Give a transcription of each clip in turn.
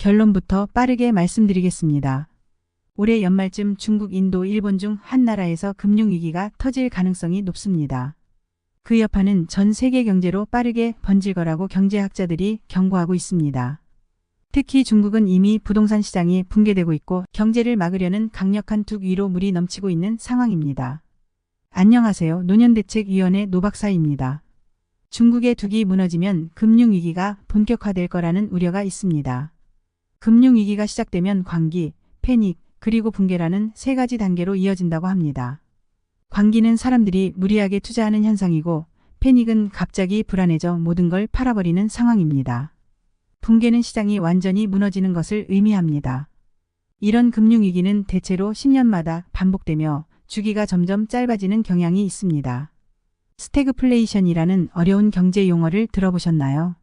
결론부터 빠르게 말씀드리겠습니다. 올해 연말쯤 중국, 인도, 일본 중 한 나라에서 금융위기가 터질 가능성이 높습니다. 그 여파는 전 세계 경제로 빠르게 번질 거라고 경제학자들이 경고하고 있습니다. 특히 중국은 이미 부동산 시장이 붕괴되고 있고 경제를 막으려는 강력한 둑 위로 물이 넘치고 있는 상황입니다. 안녕하세요. 노년대책위원회 노박사입니다. 중국의 둑이 무너지면 금융위기가 본격화될 거라는 우려가 있습니다. 금융위기가 시작되면 광기, 패닉, 그리고 붕괴라는 세 가지 단계로 이어진다고 합니다. 광기는 사람들이 무리하게 투자하는 현상이고 패닉은 갑자기 불안해져 모든 걸 팔아버리는 상황입니다. 붕괴는 시장이 완전히 무너지는 것을 의미합니다. 이런 금융위기는 대체로 10년마다 반복되며 주기가 점점 짧아지는 경향이 있습니다. 스태그플레이션이라는 어려운 경제 용어를 들어보셨나요?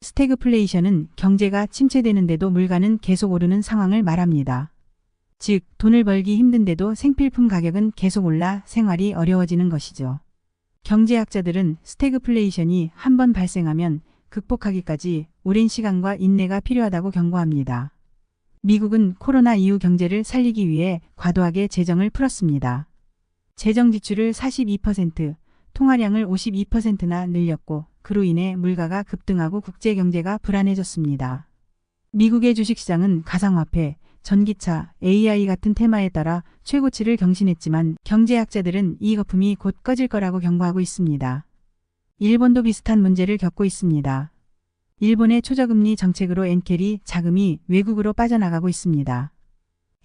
스태그플레이션은 경제가 침체되는데도 물가는 계속 오르는 상황을 말합니다. 즉, 돈을 벌기 힘든데도 생필품 가격은 계속 올라 생활이 어려워지는 것이죠. 경제학자들은 스태그플레이션이 한번 발생하면 극복하기까지 오랜 시간과 인내가 필요하다고 경고합니다. 미국은 코로나 이후 경제를 살리기 위해 과도하게 재정을 풀었습니다. 재정 지출을 42%, 통화량을 52%나 늘렸고 그로 인해 물가가 급등하고 국제 경제가 불안해졌습니다. 미국의 주식시장은 가상화폐, 전기차, AI 같은 테마에 따라 최고치를 경신했지만 경제학자들은 이 거품이 곧 꺼질 거라고 경고하고 있습니다. 일본도 비슷한 문제를 겪고 있습니다. 일본의 초저금리 정책으로 엔캐리 자금이 외국으로 빠져나가고 있습니다.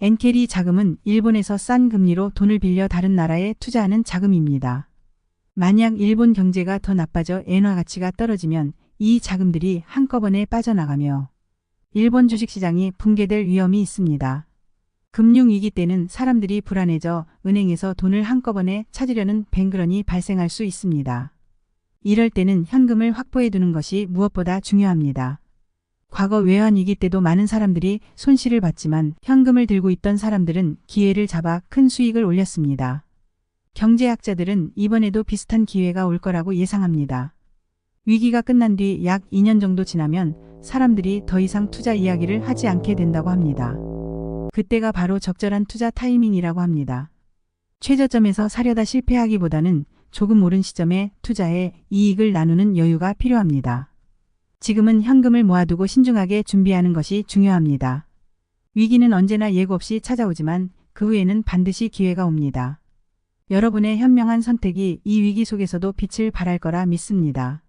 엔캐리 자금은 일본에서 싼 금리로 돈을 빌려 다른 나라에 투자하는 자금입니다. 만약 일본 경제가 더 나빠져 엔화 가치가 떨어지면 이 자금들이 한꺼번에 빠져나가며 일본 주식시장이 붕괴될 위험이 있습니다. 금융위기 때는 사람들이 불안해져 은행에서 돈을 한꺼번에 찾으려는 뱅그런이 발생할 수 있습니다. 이럴 때는 현금을 확보해 두는 것이 무엇보다 중요합니다. 과거 외환위기 때도 많은 사람들이 손실을 봤지만 현금을 들고 있던 사람들은 기회를 잡아 큰 수익을 올렸습니다. 경제학자들은 이번에도 비슷한 기회가 올 거라고 예상합니다. 위기가 끝난 뒤 약 2년 정도 지나면 사람들이 더 이상 투자 이야기를 하지 않게 된다고 합니다. 그때가 바로 적절한 투자 타이밍이라고 합니다. 최저점에서 사려다 실패하기보다는 조금 오른 시점에 투자해 이익을 나누는 여유가 필요합니다. 지금은 현금을 모아두고 신중하게 준비하는 것이 중요합니다. 위기는 언제나 예고 없이 찾아오지만 그 후에는 반드시 기회가 옵니다. 여러분의 현명한 선택이 이 위기 속에서도 빛을 발할 거라 믿습니다.